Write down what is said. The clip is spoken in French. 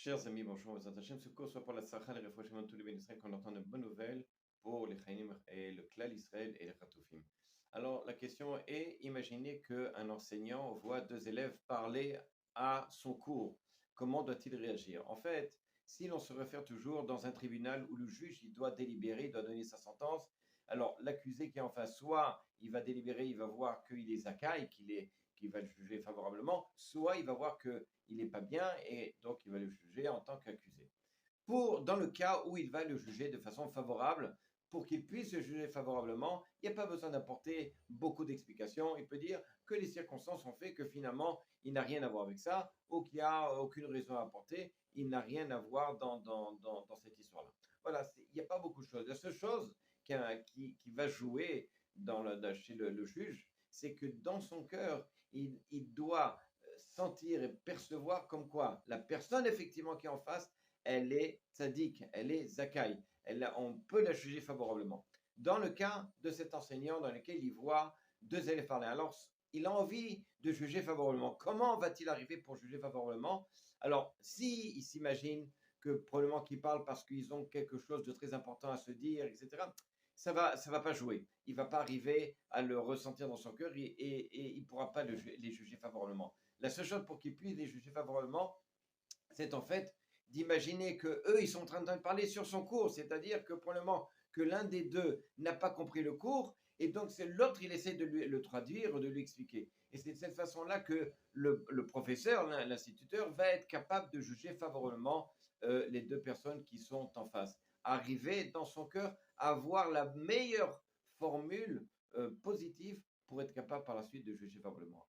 Chers amis, bonjour, Bezat Hashem. Ce cours soit pour la Tzlacha, les Refouachim, tous les bénis Israël, qu'on entende de bonnes nouvelles pour les Chaïnim et le Klal Israël et les Chatoufim. Alors, la question est, imaginez qu'un enseignant voit deux élèves parler à son cours. Comment doit-il réagir? En fait, si l'on se réfère toujours dans un tribunal où le juge il doit délibérer, il doit donner sa sentence, alors l'accusé qui est en face, soit il va délibérer, il va voir qu'il est Zakaï, qu'il va le juger favorablement, soit il va voir qu'il n'est pas bien et donc il va le juger en tant qu'accusé. Dans le cas où il va le juger de façon favorable, pour qu'il puisse le juger favorablement, il n'y a pas besoin d'apporter beaucoup d'explications. Il peut dire que les circonstances ont fait que finalement, il n'a rien à voir avec ça, ou qu'il n'y a aucune raison à apporter, il n'a rien à voir dans cette histoire-là. Voilà, il n'y a pas beaucoup de choses. La seule chose qui va jouer chez le juge, c'est que dans son cœur, il doit sentir et percevoir comme quoi la personne effectivement qui est en face, elle est tzaddik, elle est zakai, on peut la juger favorablement. Dans le cas de cet enseignant dans lequel il voit deux élèves parler, alors il a envie de juger favorablement. Comment va-t-il arriver pour juger favorablement? Alors, si il s'imagine que probablement qu'ils parlent parce qu'ils ont quelque chose de très important à se dire, etc., ça va pas jouer. Il va pas arriver à le ressentir dans son cœur et il pourra pas les juger favorablement. La seule chose pour qu'il puisse les juger favorablement, c'est en fait d'imaginer que eux ils sont en train de parler sur son cours, c'est-à-dire que pour le moment que l'un des deux n'a pas compris le cours et donc c'est l'autre il essaie de le traduire, de lui expliquer. Et c'est de cette façon-là que le professeur, l'instituteur, va être capable de juger favorablement les deux personnes qui sont en face. Arriver dans son cœur à avoir la meilleure formule positive pour être capable par la suite de juger favorablement.